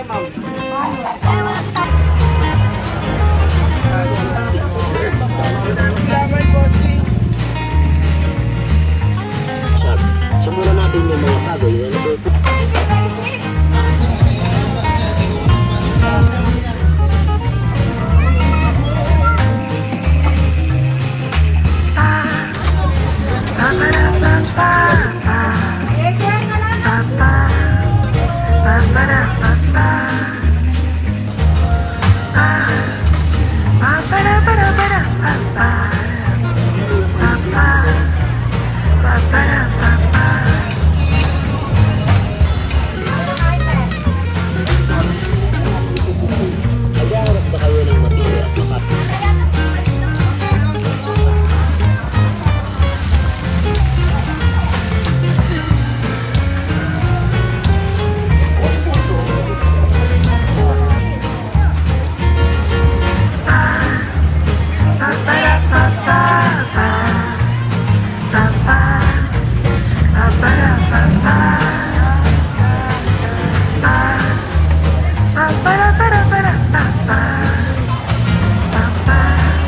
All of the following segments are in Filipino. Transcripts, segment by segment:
niya, ma'am. Salamat, bossing. Simulan natin yung mga kagoy. Nag-aaral ba kayo ng matindi at makapit?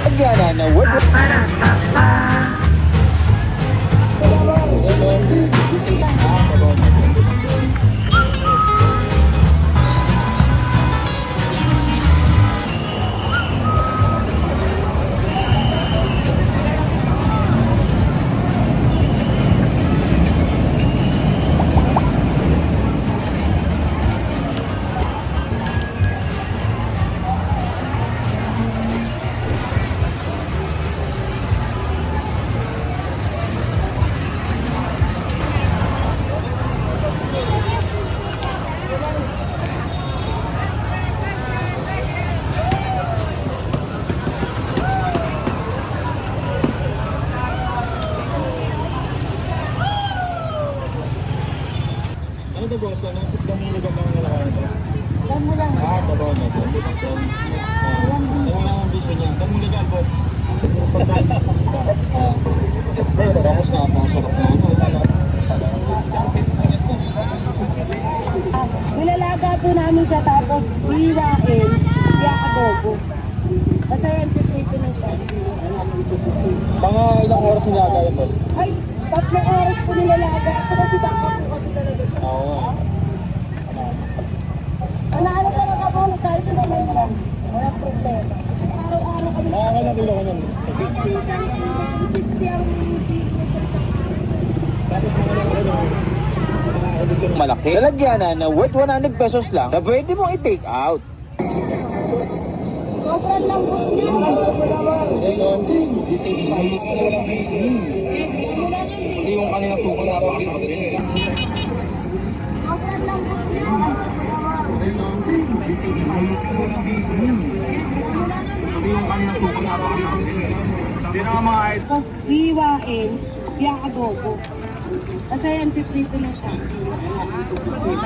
Nagyana na word. Ano to boss? Ano? Kami nag mga nalakaran to? Alam mo lang. Tabaw na to. Sa una ang vision niya. Kami nag boss. Pero tapos na ako. Sarap na ano. Nilalaga po namin siya tapos hiwain, kaya adobo. Kasi yan, pipito na siya. Mga ilang oras nilaga yun boss? Ay, 3 oras po nilalaga. Ito kasi baka po kasi talaga siya. Oo. Ano talaga po, kahit ito lang lang. Walang problema. Araw-araw kami. Mga ilang kilo ka nun? 60 isang kilo, 60 ang bibigyan sa isang kilo. Tapos mga ilang kilo malaki. Lalagyanan na worth 100 pesos lang na pwede mo i-take out. Sobrang lambot niya. Hindi yung kanina suko na napakasarap din. Sobrang lambot niya. Hindi yung kanina suko na napakasarap din. Hindi na mga idol. Tapos hiwain, kaya adobo. Kasi yan, pipito na siya.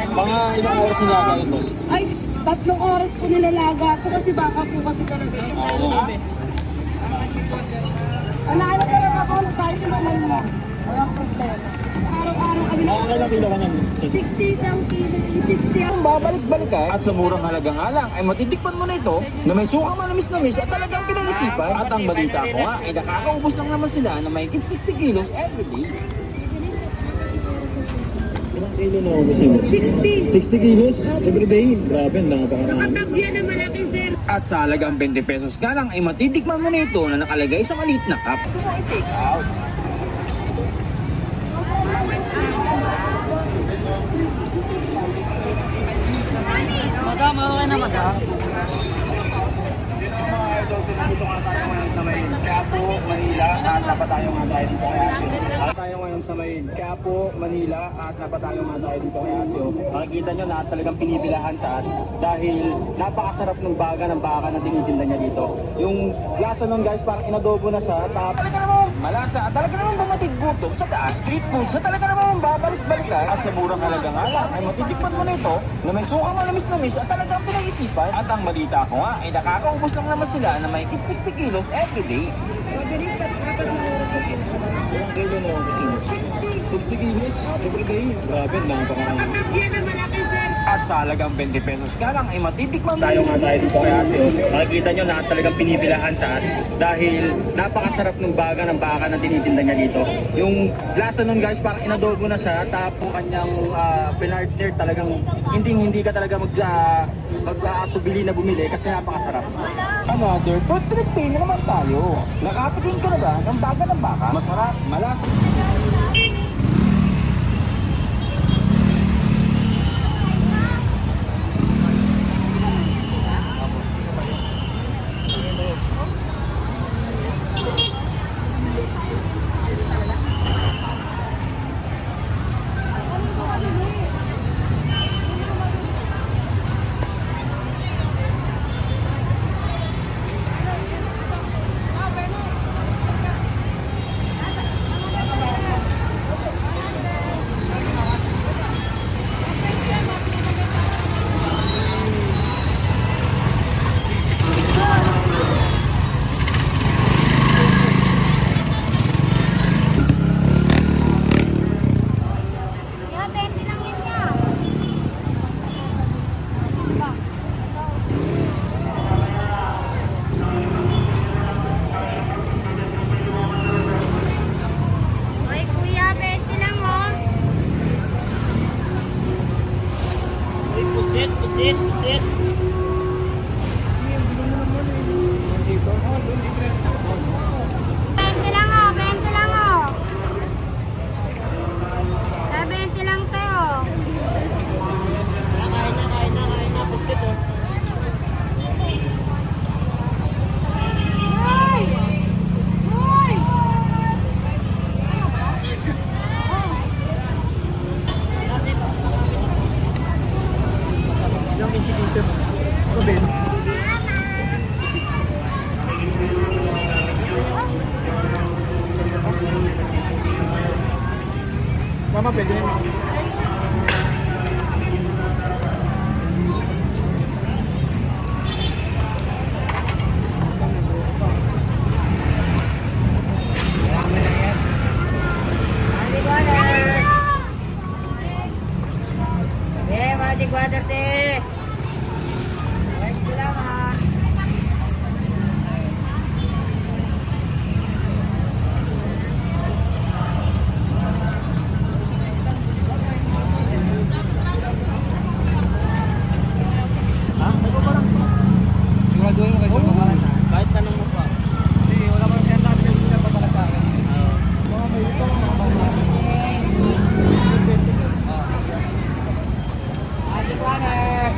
Mga ilang oras nilaga yun boss? Ay, 3 oras po nilalaga. Ito kasi baka po kasi talaga siya. Ano talaga po, kahit ito lang lang. Walang problema. Araw-araw kami Mga ilang kilo ka nun? 60 isang kilo, 60 ang Babalik-balik ka at sa murang halaga nga lang ay matitikpan mo na ito na may suka manamis-namis at talagang pinag-isipan. At ang balita ko nga ay nakakaubos lang naman sila na mahigit 60 kilos everyday. Ilang kilo na ubos mo? 60. 60 kilos everyday? Grabe, ang napakarami. Katabya na malaki, sir. At sa halagang 20 pesos ka lang ay matitikman mo na ito na nakalagay sa maliit na cup. Gusto mo i-take out? Madam, okay na madam. Yes, mga idol, sinabito nga tayo ngayon sa may Quiapo, Manila. Asa pa tayo nga tayo dito kaya. Tayo ngayon sa may Quiapo, Manila. Asa pa tayo nga tayo dito kaya. Makikita nyo na talagang pinipilahan siya dahil napakasarap ng baga ng baka na tinitinda niya dito. Yung lasa nun guys, parang inadobo na siya. Talaga namang malasa at talaga namang bumatid gutom sa taas. Street food sa talaga namang babalik-balik ka. At sa murang halaga nga lang ay matitikman mo na ito na may suka manamis-namis at talagang pinag-isipan. At ang balita ko nga ay nakakaubos lang naman sila na mahigit 60 kilos everyday. Mabilis na 4 na oras ang pinaka. Ilang kilo na ubos mo? 60. 60 kilos everyday? Grabe, napakarami. Katabya na malaki, sir. at sa halagang 20 pesos nga lang ay matitikman tayo dito kay ate. Makikita nyo na talagang pinipilahan sa atin dahil napakasarap ng baga ng baka na tinitinda niya dito. Yung lasa nun guys parang inadobo na siya, tapos kanyang pinartner talagang hindi ka talaga mag-atubili na bumili kasi napakasarap. Another food trip day na naman tayo. Nakatikim ka na ba ng baga ng baka? Masarap, malasa. Pusit. 20 lang oh, 20 lang oh. 20 lang tayo. Kain na. Pusit oh. Hoy! Hoy! Yung 15 mo. Ito Ben. Mama, pwede na yun. Magic water, te. Thank you lang, ha. Siguraduhin mo kayo sa pamalan ha. Kahit tanong mo pa. Hindi, wala kang sinasabi ng isa pa pala sa akin. Mga may ito, mga pamalan. Magic water.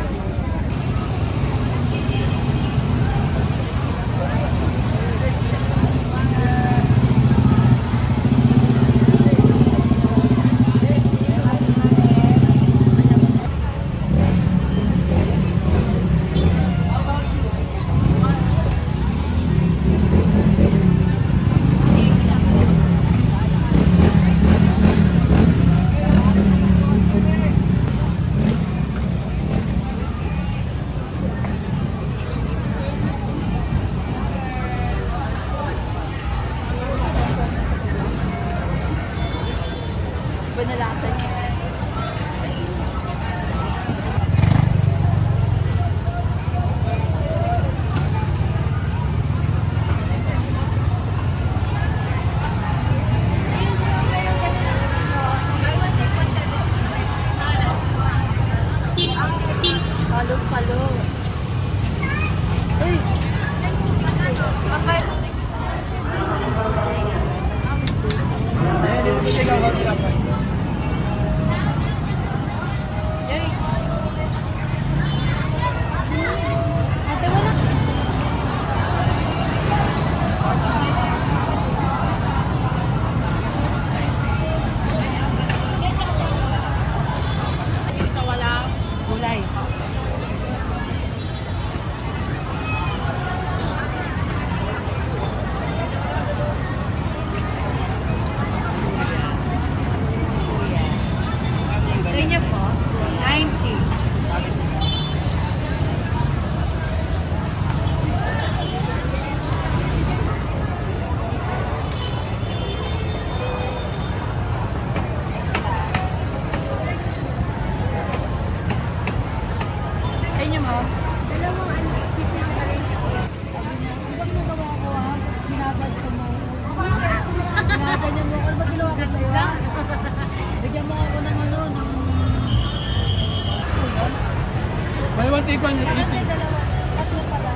ma'am. Dalawang ano, sisigarin ako. Sabi niya, ang bang nagawa ko ha? Ginaganto mo. Ginaganyan mo. Ano ba ginawa ko sa'yo ha? Bigyan mo ako ng ano, ng... May one take one. Kasi dalawa, tatlo pala.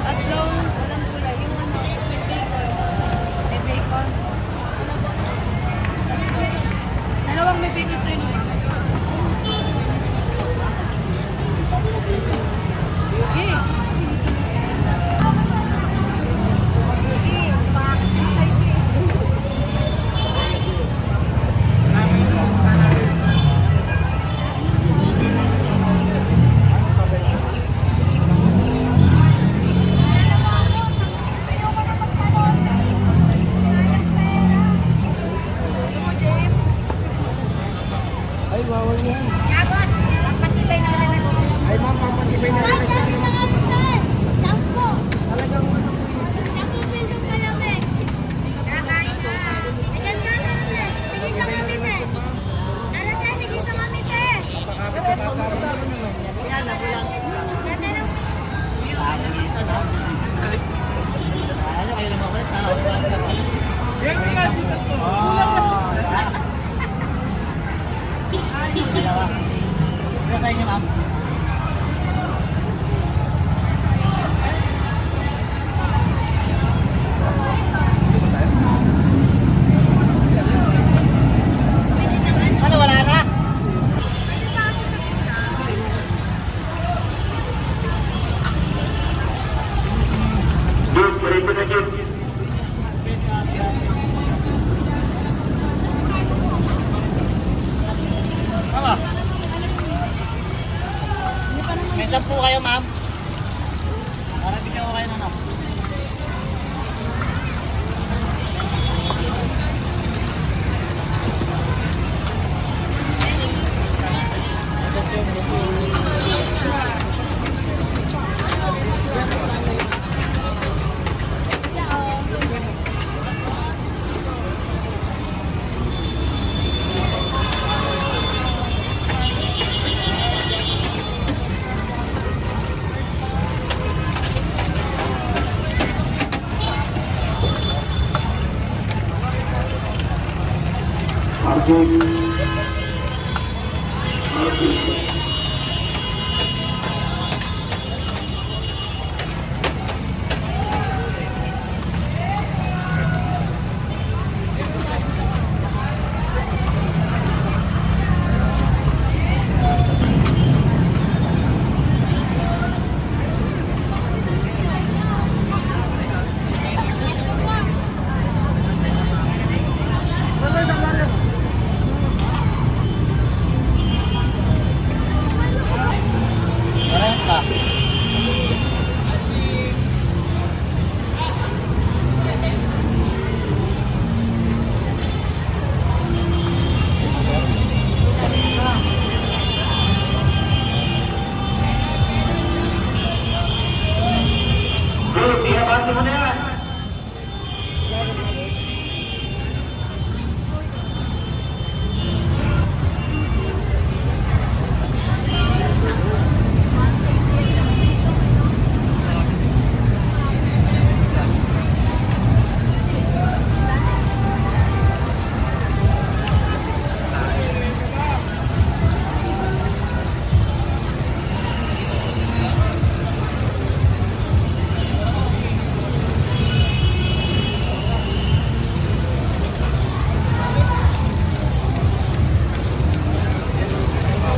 Tatlong walang kulay. Yung ano, may bacon. May bacon. Ano po? Tatlo. Dalawang may bacon sa'yo naman. Okay. Ay, bawal yan. Tapos, patibay na lang. Ay, ma'am, papatibay na rin sa akin. Sampo. Talagang ano po yun. 10 pesos ka lang eh. Kakain na. Bigyan ka lang eh. Bigyan sa kami eh. Tara tayo, bigyan sa kami eh. Napakapit sa bata. Yan, nakulang. Ganda lang. Yan, yan. Ano, wala na? May po kayo, ma'am. Para bigyan ko kayo ng ano.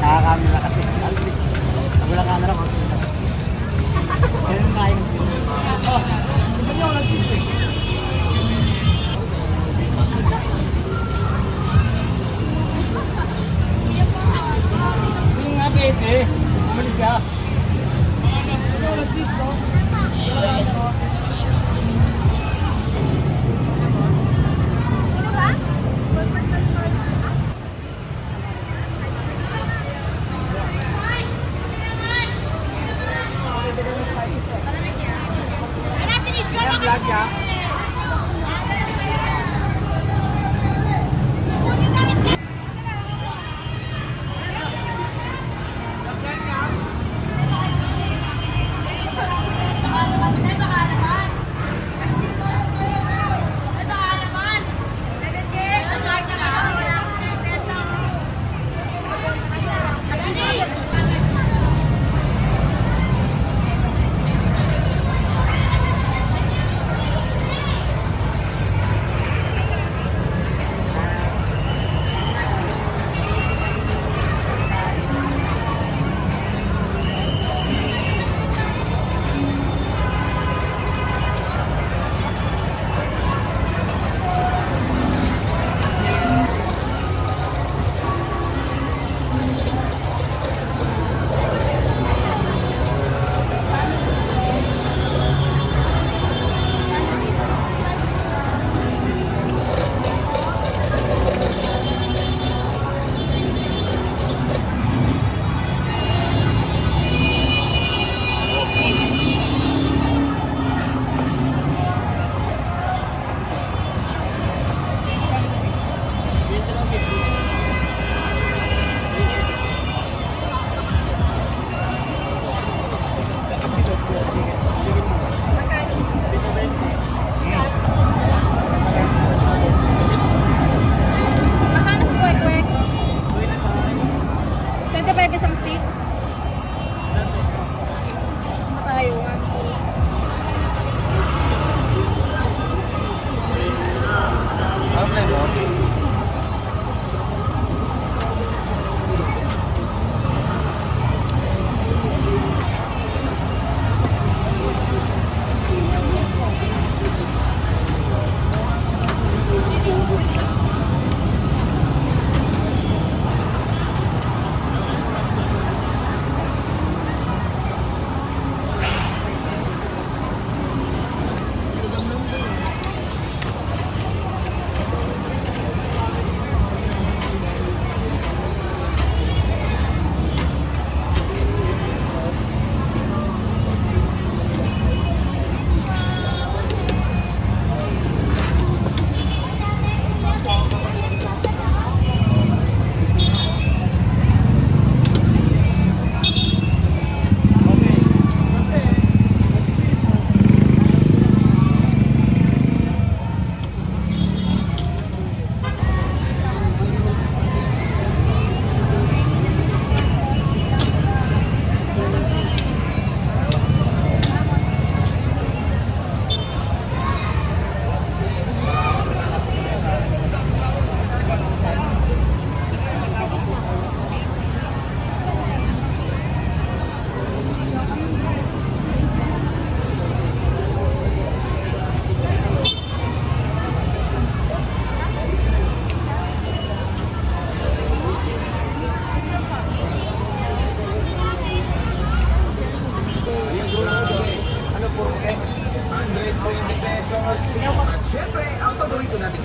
Nakakamera kasi. Wala camera ko. Kaya yung kain. Oh, gusto niyo ako nag-cheese eh. Sige nga, babe. Bumalik ka. Gusto niyo ako nag-cheese to? Vlog ya.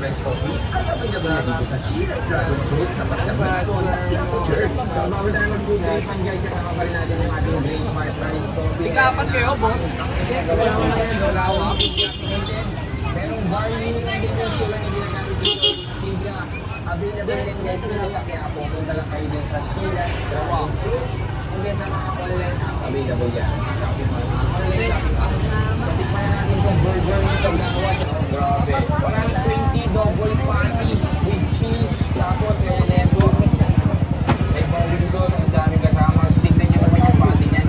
Press Coffee ay available na dito sa Sheetz Dragon Fruit sa Pagkakas Quiapo Church. So, bago tayo mag-good enjoy kasama pa rin natin yung ating Green Smart Rice Coffee. Ikapat kayo, boss. Dalawang merong barley, and din yung sila na ginagamit dito, stevia. Available din guys dito sa Quiapo. Punta lang kayo din sa Sheetz Dragon Fruit. Kung din sa mga online app, available yan. Shopping mall, mga online shopping app. Patikman natin itong burger ng Tagawa. Grabe. 120 double patty with cheese. Tapos may lettuce. May barbecue sauce. Ang daming kasama. Tignan nyo naman yung patty niyan.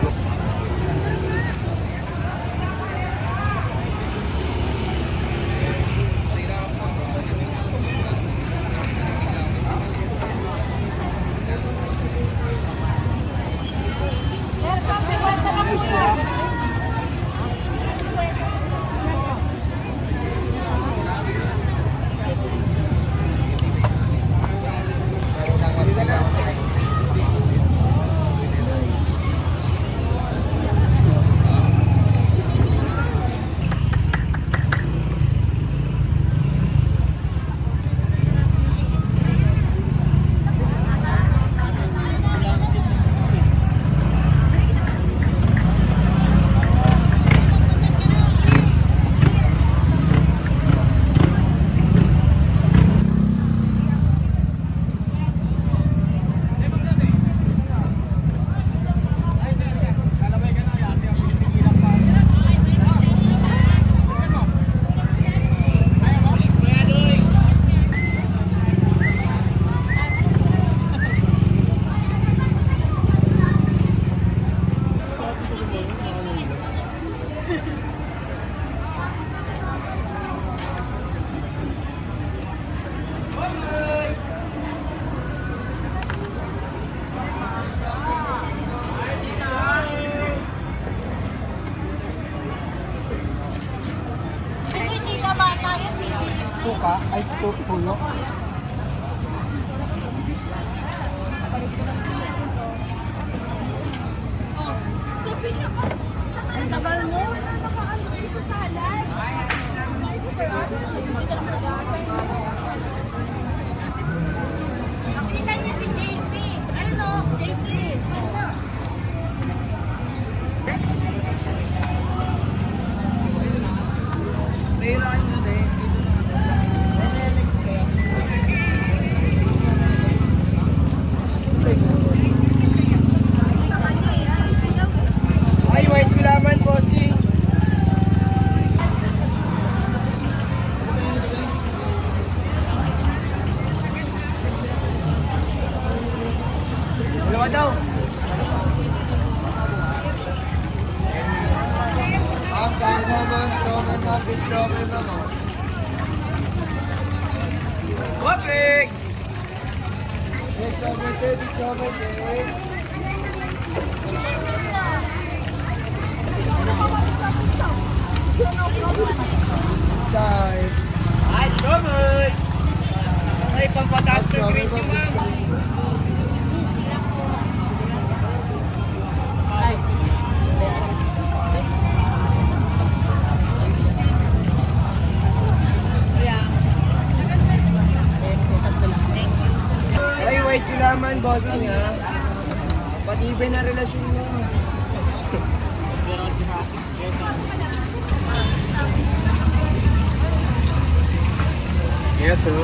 Ito hindi na bata yan, baby. Suka, ay puno. Ang tagal mo. Wala nakaano kayo sa salad. Nakita niya si JP. Ano? JP. Ay, wise gulaman, bossing. Dalawa daw. Wapik! Ay, trouble! Ay, pampataas ng grades yung ma'am. Ay, wait yung laman, bossing ha. Patibay na relasyon mo. Yes, sir. 25.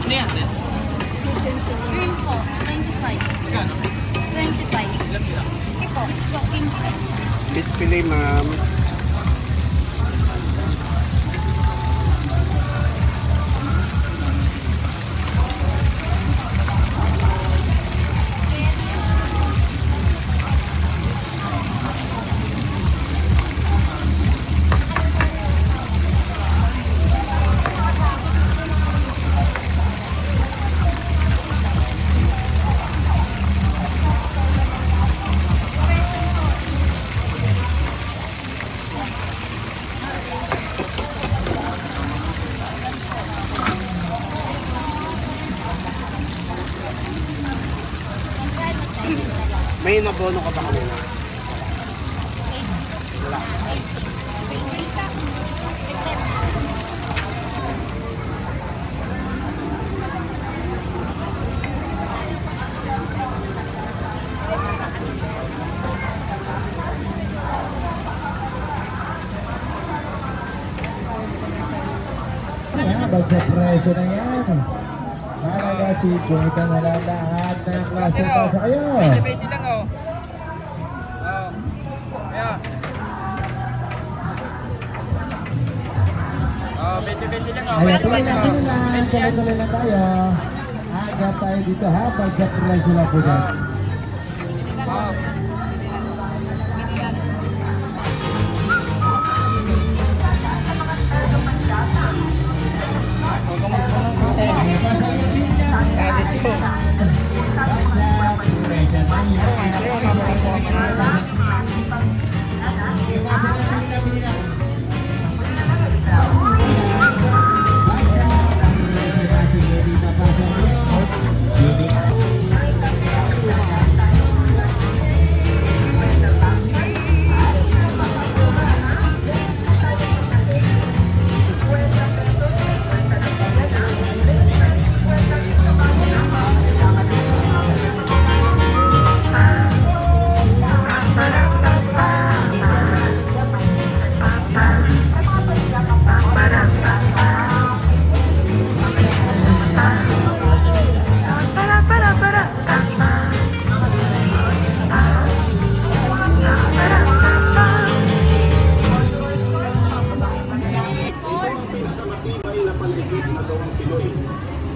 Ano yan, sir? Shrimp po, 25. Magkano? 25. Ilan sila? Ito, 15. Fish fillet, ma'am. May nabono ka ba kanina? Ayan, magsa-preso na yan. Nakakatipo ito na lang lahat ng klase pa sa kayo. 20 lang oh. Ayan. 20 lang oh. Ayan, tuloy lang. Tuloy lang tayo. Agad tayo dito ha, magsa-preso na po dyan.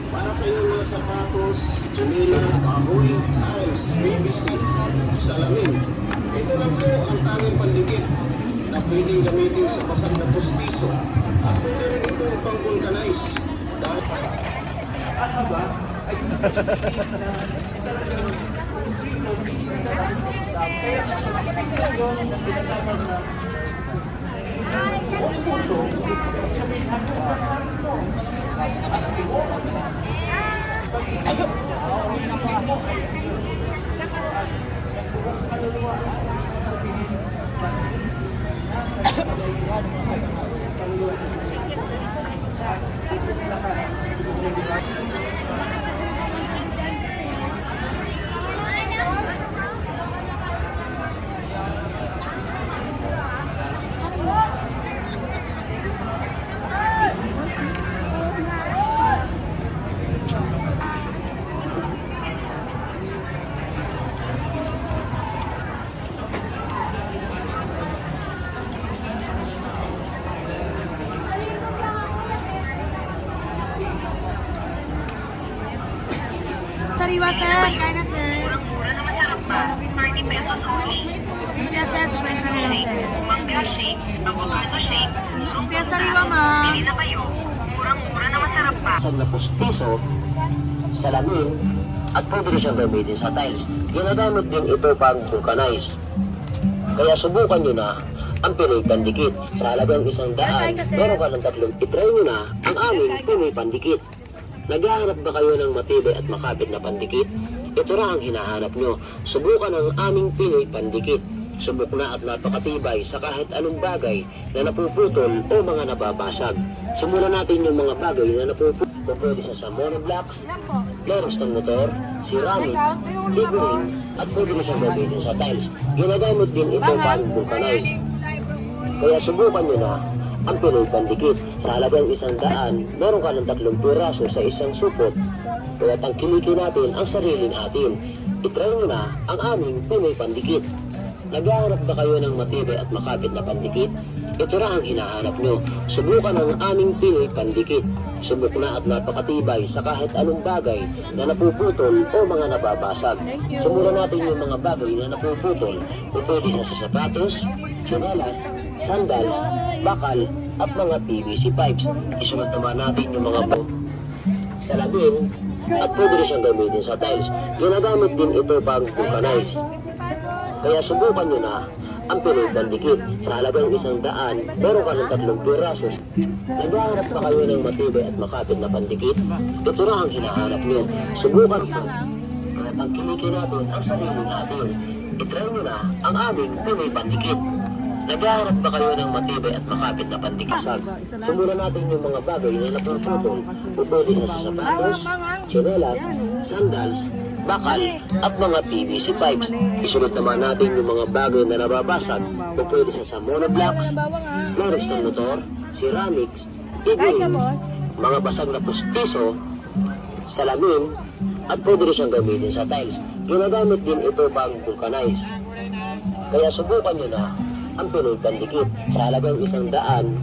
Para sa inyong mga sapatos, chinelas, kahoy, tiles, PVC, salamin. Ito lang po ang tanging pandikit na pwedeng gamitin sa basag na postiso. At pwede rin ito pang vulcanize. Dahil Sariwa, sir. Kaya na, sir. Lumpia, sir. 50 na lang, sir. Lumpia, sariwa, ma'am. Basag na postiso, salamin, at pwede rin siyang gamitin sa tiles. Ginagamit din ito pang vulcanize. Kaya subukan nyo na ang Pinoy Pandikit. Sa halagang 100, meron ka ng 3. I-try nyo na ang aming Pinoy Pandikit. Naghahanap ba kayo ng matibay at makapit na pandikit? Ito na ang hinahanap nyo. Subukan ang aming Pinoy Pandikit. Subok na at napakatibay sa kahit anong bagay na napuputol o mga nababasag. Simulan natin yung mga bagay na napuputol. Pwede sa monoblocks, flares ng motor, ceramic, figuring, at pwede na siyang gamitin sa tiles. Ginagamit din ito pang vulcanize. Kaya subukan nyo na ang Pinoy Pandikit. Sa halagang 100, meron ka ng 3 piraso sa isang supot. Kaya tangkilikin natin ang sarili natin. I-try nyo na ang aming Pinoy Pandikit. Naghahanap ba kayo ng matibay at makapit na pandikit? Ito na ang hinahanap nyo. Subukan ang aming Pinoy Pandikit. Subok na at napakatibay sa kahit anong bagay na napuputol o mga nababasag. Simulan natin yung mga bagay na napuputol. Pwede na sa sapatos, tsinelas, sandals, bakal, at mga PVC pipes. Isunod naman natin yung mga salamin at pwede rin siyang gamitin sa tiles. Ginagamit din ito pang vulcanize. Kaya subukan nyo na ang Pinoy Pandikit. Sa halagang 100, meron ka ng 3 piraso. Naghahanap pa kayo ng matibay at makapit na pandikit? Ito na ang hinahanap nyo. Subukan ito. Kaya tangkilikin natin ang sarili natin. itry nyo na ang aming Pinoy Pandikit. Naghahanap ba kayo ng matibay at makapit na pandikasag? Simulan natin yung mga bagay na napuputol. Pupuli na sa sapatos, tsinelas, sandals, bakal, at mga PVC pipes. Isunod naman natin yung mga bagay na nababasag. Pupuli sa monoblocks, lyrics ng motor, ceramics, igling, mga basag na pustiso, salamin, at pwede rin siyang gamitin sa tiles. Ginagamit din ito pang vulcanize. Kaya subukan nyo na ang Pinoy Pandikit. Sa halagang 100,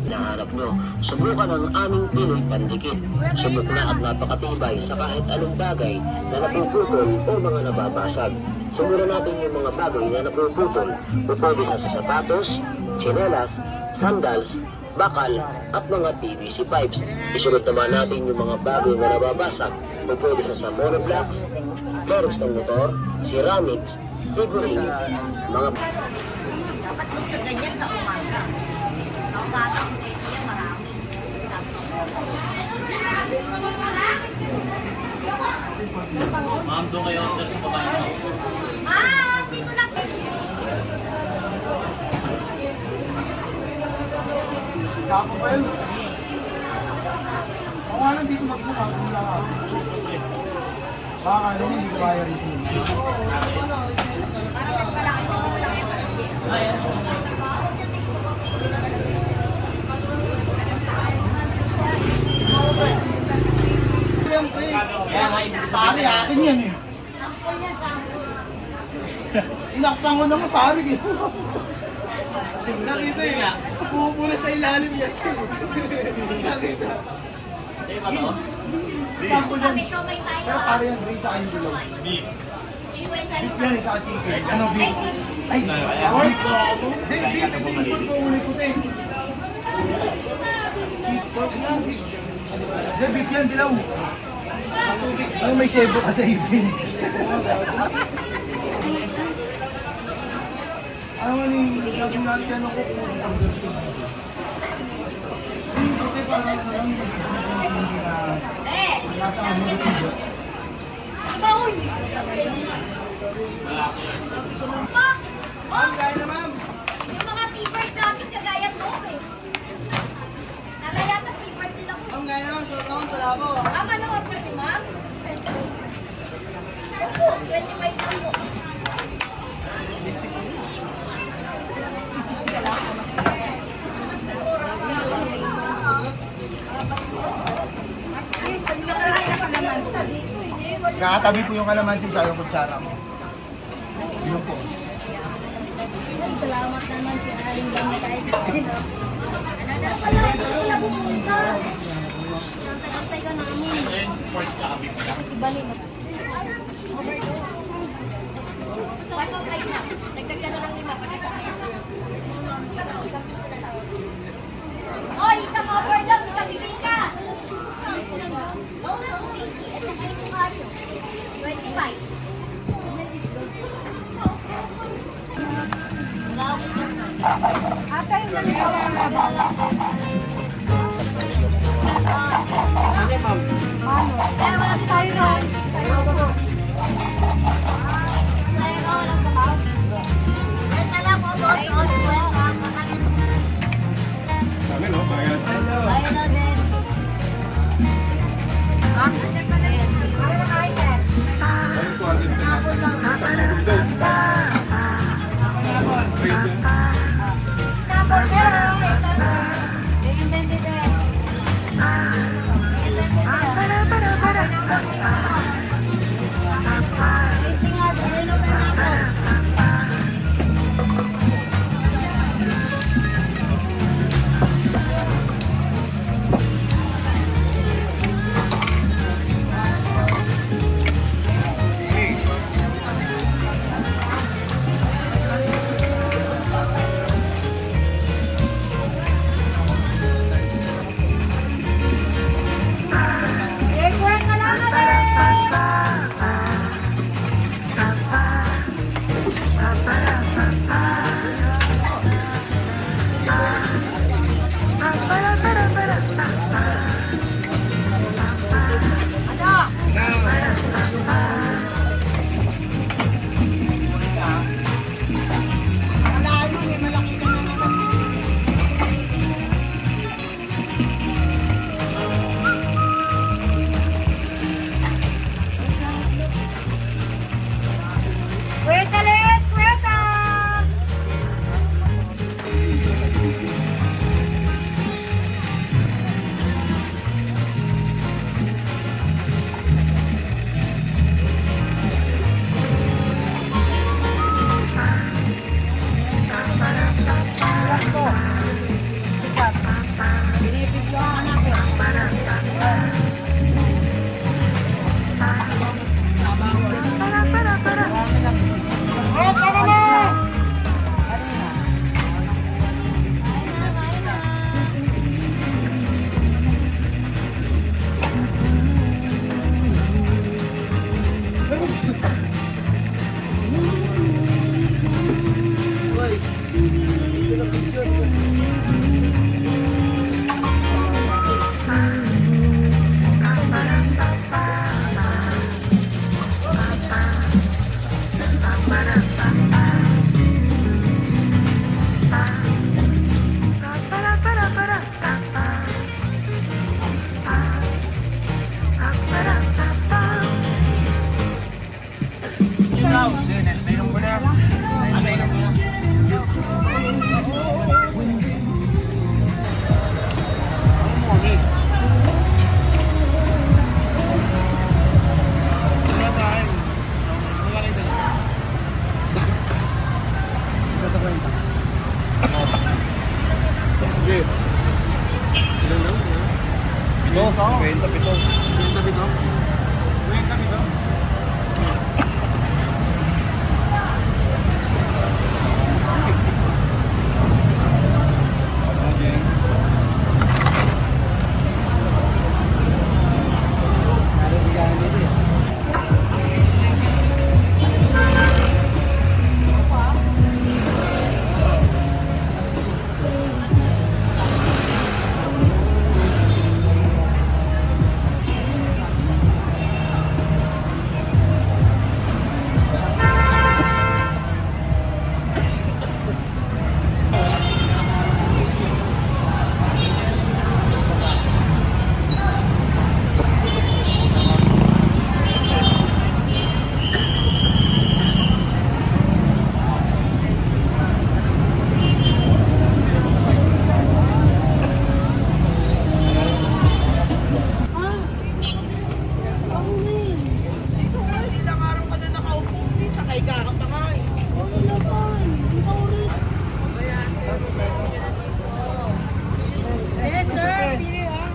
nahanap nyo. Subukan ang aming Pinoy Pandikit. Subok na at napakatibay sa kahit anong bagay na napuputol o mga nababasag. Simulan natin yung mga bagay na napuputol. Pupwede na sa sapatos, tsinelas, sandals, bakal, at mga PVC pipes. Isunod naman natin yung mga bagay na nababasag. Pupwede sa monoblocks, lyrics ng motor, ceramics, figurine, mga... Dapat gusto ganyan sa umaga. Sa umaga, kung pwede yan, marami. Ma'am, doon kayo under sa babae mo. Dito lang. Kako pa yun. Ako nga lang dito magsuka. Kung lang ako. Baka ano hindi ko kaya rin. Parang nagpalaki na yung laki. Pare, akin yan eh. Inakpan ko naman pare eh. Nakita eh. Pumula sa ilalim niya siya. Nakita. Sample yan. May siomay tayo. Pero pare yan, grade sa akin yung below. Beef Beef yan eh, sa chicken. Ano beef? Ay, pork? Hindi, beef. Beef ko ulit ko eh. Beef pork lang. Hindi, beef yan, dilaw. Ano may sebo ka sa ibin? Ano nga ni, sabi natin ano ko kung ang gusto. Hindi, parang hindi na nasa ano dito. Boy! Ma'am, kaya na ma'am. Yung mga t-shirt natin kagaya to eh. Nagayata t-shirt din ako. Ma'am, kaya na ma'am. Short account, wala po. Ano order ni ma'am? Opo, 25 lang po. Nakatabi po yung kalamansi sa yung kutsara mo. Yun po. Salamat naman si Aling Dami tayo sa akin. Ano na pala? Ito na pumunta. Antay-antay ka namin. Si Bali na. Pato kayo na. Dagdag ka na lang 5 pagkasama. Hoy, isang overdose, isang bibili ka. Oo, 25. Ilan lang? Pito. Kwenta, pito. Yung tabi ko? Yes, sir. Pili lang.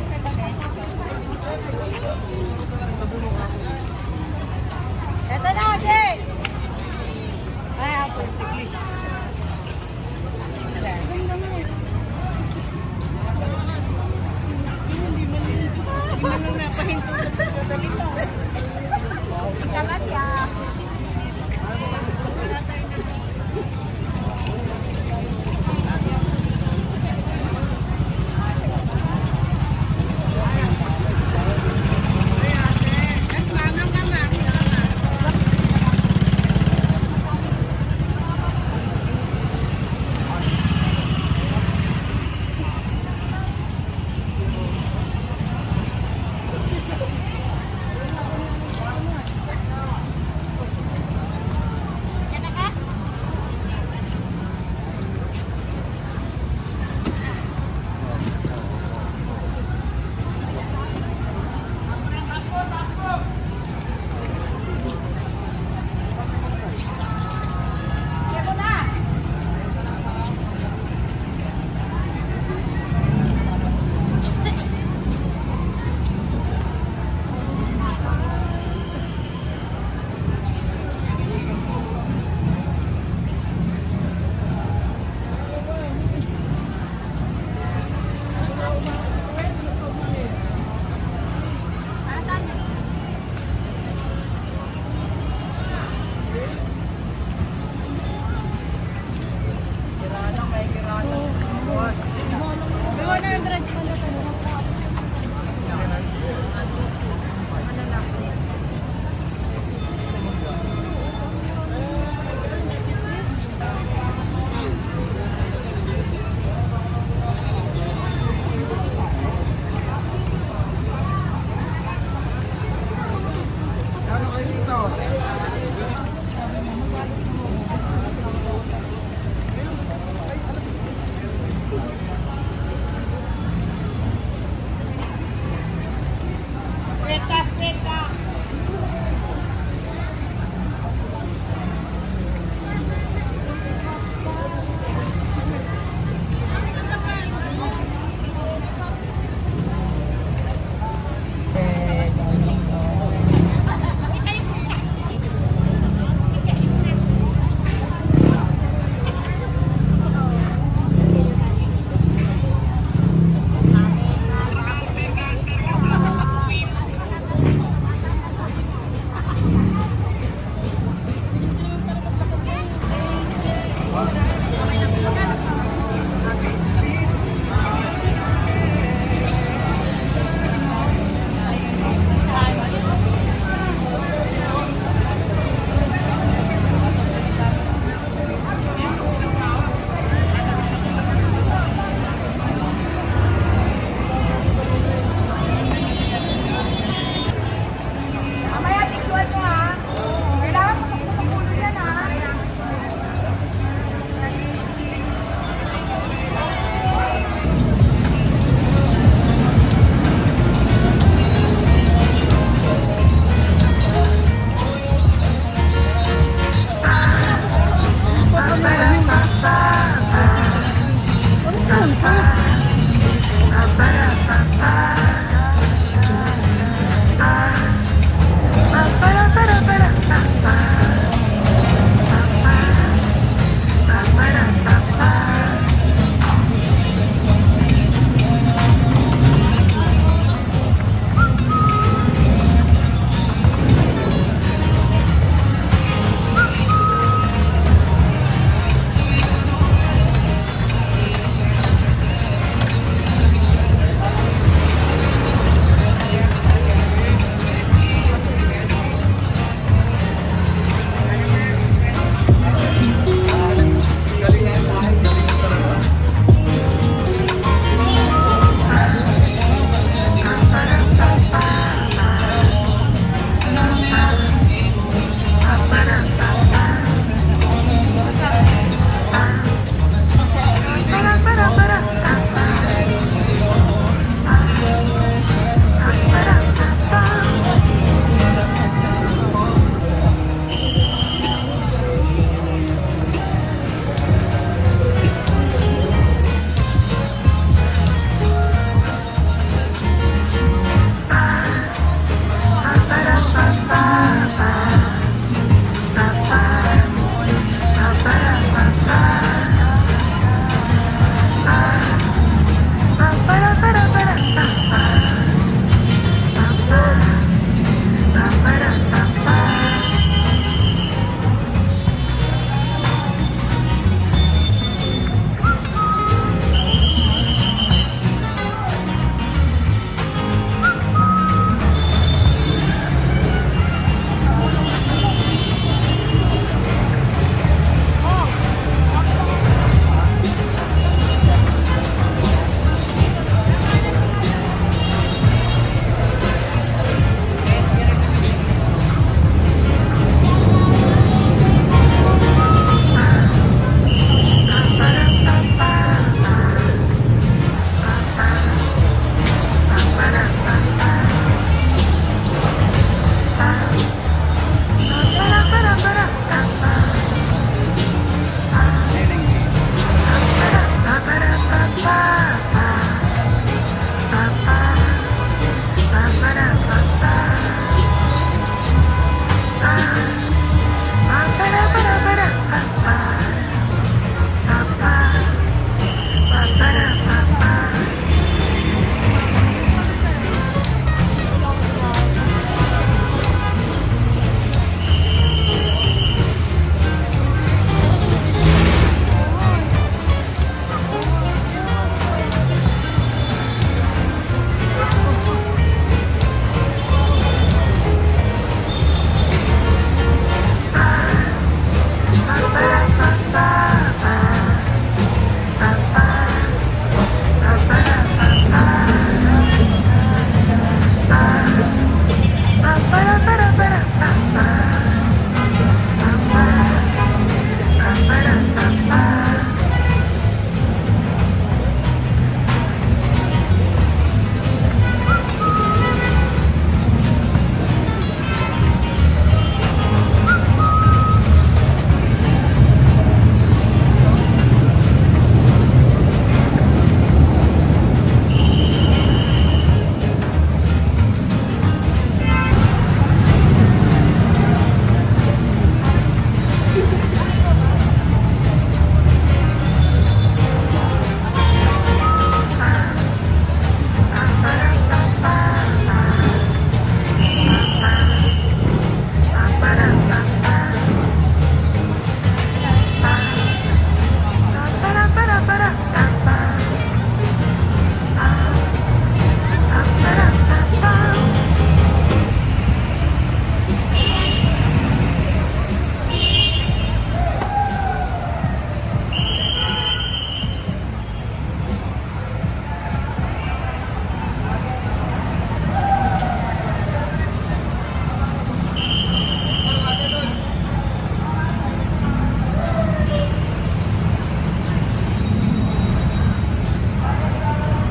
Ito na, Jay! Ay, apple. Ikalas ya. May 100 pala.